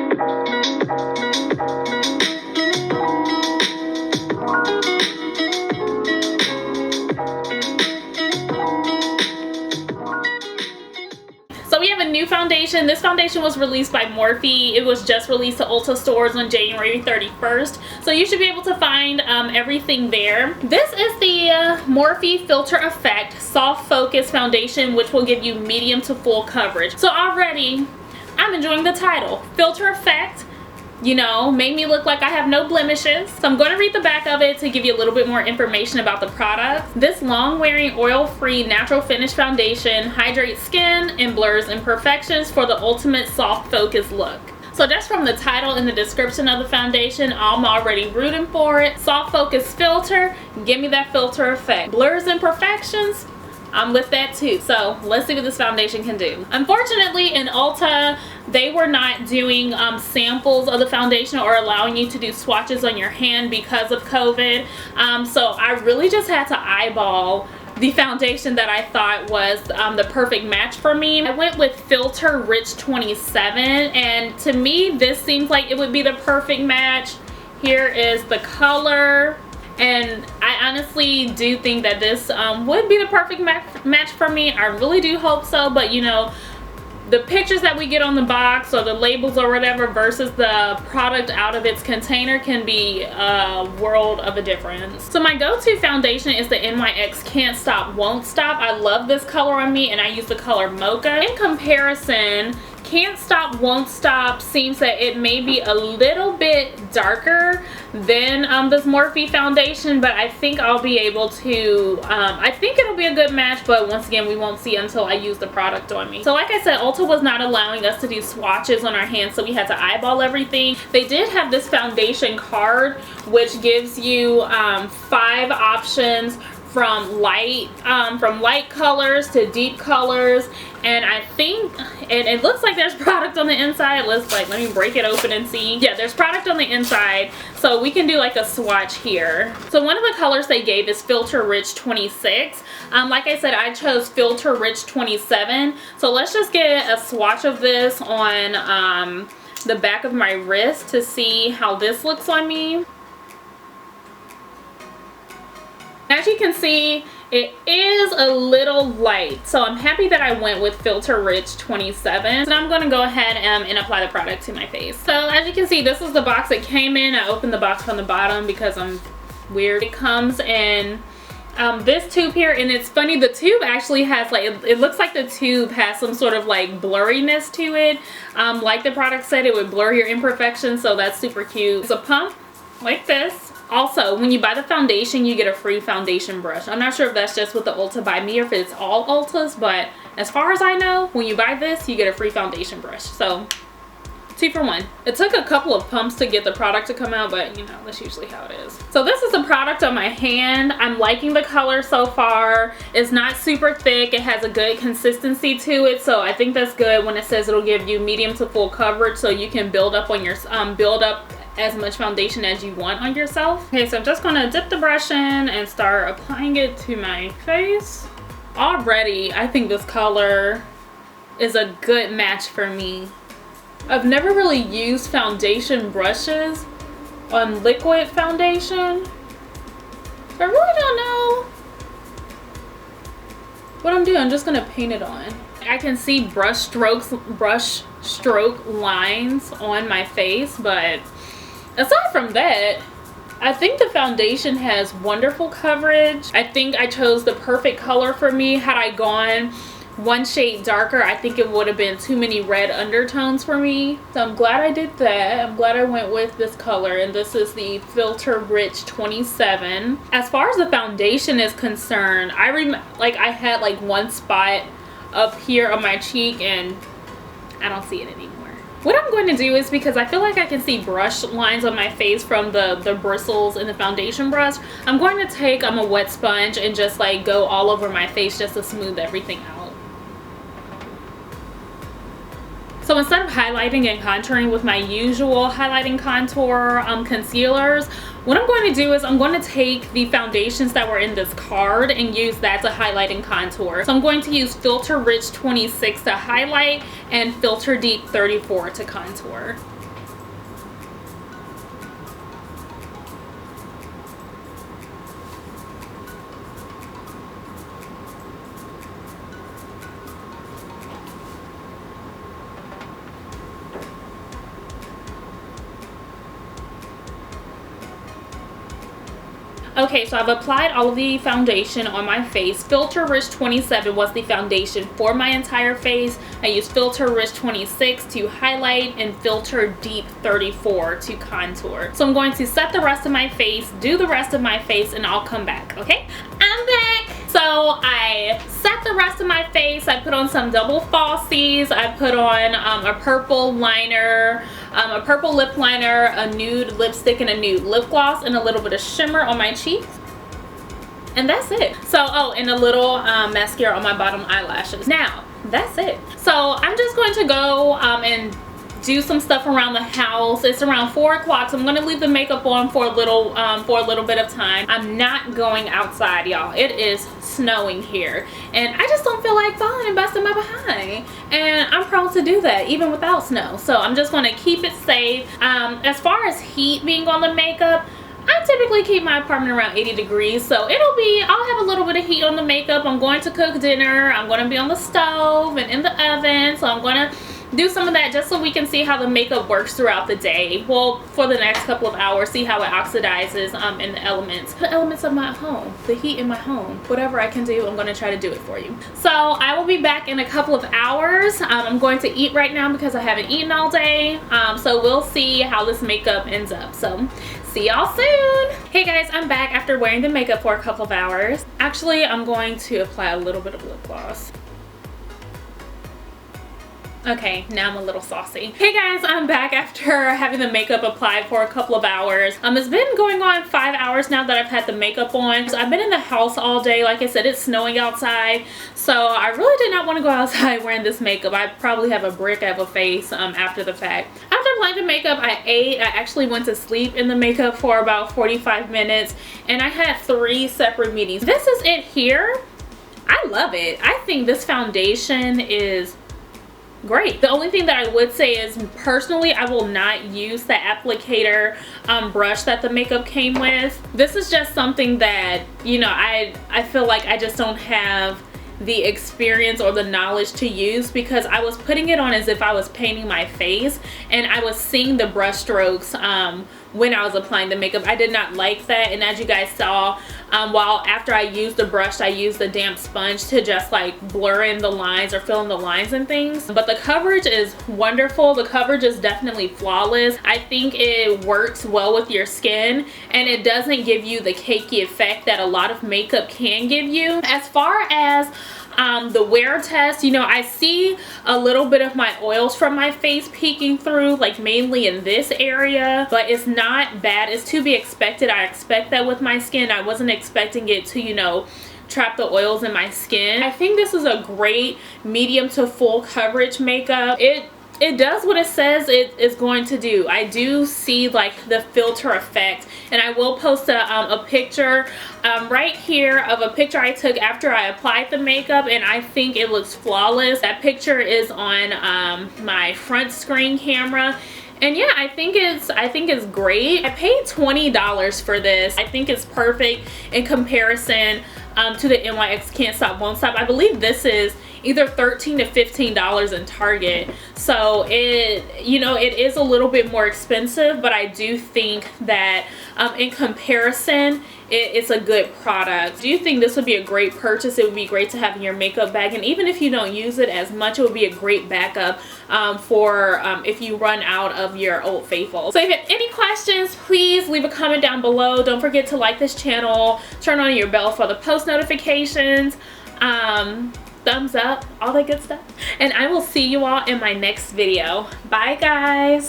So we have a new foundation. This foundation was released by Morphe. It was just released to Ulta stores on January 31st. So you should be able to find everything there. This is the Morphe Filter Effect Soft Focus Foundation, which will give you medium to full coverage. So already, I'm enjoying the title. Filter Effect, you know, made me look like I have no blemishes. So I'm going to read the back of it to give you a little bit more information about the product. This long-wearing, oil-free, natural finish foundation hydrates skin and blurs imperfections for the ultimate soft focus look. So just from the title and the description of the foundation, I'm already rooting for it. Soft focus filter, give me that filter effect. Blurs imperfections, I'm with that too. So let's see what this foundation can do. Unfortunately, in Ulta, they were not doing samples of the foundation or allowing you to do swatches on your hand because of COVID. So I really just had to eyeball the foundation that I thought was the perfect match for me. I went with Filter Rich 27, and to me, this seems like it would be the perfect match. Here is the color. And I honestly do think that this would be the perfect match for me. I really do hope so, but you know, the pictures that we get on the box or the labels or whatever versus the product out of its container can be a world of a difference. So my go-to foundation is the NYX Can't Stop Won't Stop. I love this color on me, and I use the color Mocha. In comparison, Can't Stop Won't Stop seems that it may be a little bit darker than this Morphe foundation, but I think I'll be able to, I think it'll be a good match, but once again, we won't see until I use the product on me. So like I said, Ulta was not allowing us to do swatches on our hands, so we had to eyeball everything. They did have this foundation card, which gives you 5 options from light colors to deep colors, and I think, and it looks like there's product on the inside. Let me break it open and see. Yeah, there's product on the inside, so we can do like a swatch here. So one of the colors they gave is Filter Rich 26. Like I said, I chose Filter Rich 27. So let's just get a swatch of this on the back of my wrist to see how this looks on me. As you can see, it is a little light, so I'm happy that I went with Filter Rich 27. So now I'm going to go ahead and apply the product to my face. So as you can see, this is the box it came in. I opened the box from the bottom because I'm weird. It comes in this tube here, and it's funny, the tube actually has like, it looks like the tube has some sort of like blurriness to it. Like the product said, it would blur your imperfections, so that's super cute. It's a pump like this. Also, when you buy the foundation, you get a free foundation brush. I'm not sure if that's just with the Ulta by me or if it's all Ultas, but as far as I know, when you buy this, you get a free foundation brush. So 2 for 1. It took a couple of pumps to get the product to come out, but you know, that's usually how it is. So this is the product on my hand. I'm liking the color so far. It's not super thick. It has a good consistency to it, so I think that's good when it says it'll give you medium to full coverage, so you can build up on your as much foundation as you want on yourself. Okay, so I'm just gonna dip the brush in and start applying it to my face. Already, I think this color is a good match for me. I've never really used foundation brushes on liquid foundation. I really don't know what I'm doing. I'm just gonna paint it on. I can see brush stroke lines on my face, but aside from that, I think the foundation has wonderful coverage. I think I chose the perfect color for me. Had I gone one shade darker, I think it would have been too many red undertones for me. So I'm glad I did that. I'm glad I went with this color, and this is the Filter Rich 27. As far as the foundation is concerned, I had like one spot up here on my cheek, and I don't see it anymore. What I'm going to do is, because I feel like I can see brush lines on my face from the bristles in the foundation brush, I'm going to take a wet sponge and just like go all over my face just to smooth everything out. So instead of highlighting and contouring with my usual highlighting contour concealers, what I'm going to do is I'm going to take the foundations that were in this card and use that to highlight and contour. So I'm going to use Filter Rich 26 to highlight and Filter Deep 34 to contour. Okay, so I've applied all of the foundation on my face. Filter Rich 27 was the foundation for my entire face. I used Filter Rich 26 to highlight and Filter Deep 34 to contour. So I'm going to set the rest of my face, do the rest of my face, and I'll come back, okay? I'm back! So I set the rest of my face. I put on some double falsies. I put on a purple liner, a purple lip liner, a nude lipstick, and a nude lip gloss, and a little bit of shimmer on my cheeks. And that's it. So, oh, and a little mascara on my bottom eyelashes. Now, that's it. So I'm just going to go and do some stuff around the house. It's around 4 o'clock, so I'm gonna leave the makeup on for a little bit of time. I'm not going outside, y'all. It is snowing here, and I just don't feel like falling and busting my behind. And I'm prone to do that even without snow. So I'm just gonna keep it safe. As far as heat being on the makeup, I typically keep my apartment around 80 degrees, so I'll have a little bit of heat on the makeup. I'm going to cook dinner. I'm going to be on the stove and in the oven, so I'm going to do some of that just so we can see how the makeup works throughout the day. Well, for the next couple of hours, see how it oxidizes in the elements of my home, the heat in my home. Whatever I can do, I'm going to try to do it for you. So I will be back in a couple of hours. I'm going to eat right now because I haven't eaten all day. So we'll see how this makeup ends up. So see y'all soon. Hey guys, I'm back after wearing the makeup for a couple of hours. Actually, I'm going to apply a little bit of lip gloss. Okay, now I'm a little saucy. Hey guys, I'm back after having the makeup applied for a couple of hours. It's been going on 5 hours now that I've had the makeup on. So I've been in the house all day. Like I said, it's snowing outside. So I really did not want to go outside wearing this makeup. I probably have a brick of a face after the fact. After applying the makeup, I ate. I actually went to sleep in the makeup for about 45 minutes. And I had 3 separate meetings. This is it here. I love it. I think this foundation is great. The only thing that I would say is, personally, I will not use the applicator brush that the makeup came with. This is just something that, you know, I feel like I just don't have the experience or the knowledge to use, because I was putting it on as if I was painting my face, and I was seeing the brush strokes when I was applying the makeup. I did not like that, and as you guys saw, after I used the brush, I used the damp sponge to just like blur in the lines or fill in the lines and things. But the coverage is wonderful. The coverage is definitely flawless. I think it works well with your skin, and it doesn't give you the cakey effect that a lot of makeup can give you. As far as the wear test, you know, I see a little bit of my oils from my face peeking through, like mainly in this area, but it's not bad. It's to be expected. I expect that with my skin. I wasn't expecting it to, you know, trap the oils in my skin. I think this is a great medium to full coverage makeup. It does what it says it is going to do. I do see like the filter effect, and I will post a picture right here of a picture I took after I applied the makeup, and I think it looks flawless. That picture is on my front screen camera. And yeah, I think it's great. I paid $20 for this. I think it's perfect in comparison to the NYX Can't Stop Won't Stop. I believe this is either $13 to $15 in Target. So it is a little bit more expensive, but I do think that in comparison, it's a good product. Do you think this would be a great purchase? It would be great to have in your makeup bag, and even if you don't use it as much, it would be a great backup for if you run out of your Old Faithful. So if you have any questions, please leave a comment down below. Don't forget to like this channel, turn on your bell for the post notifications, thumbs up, all that good stuff, and I will see you all in my next video. Bye guys.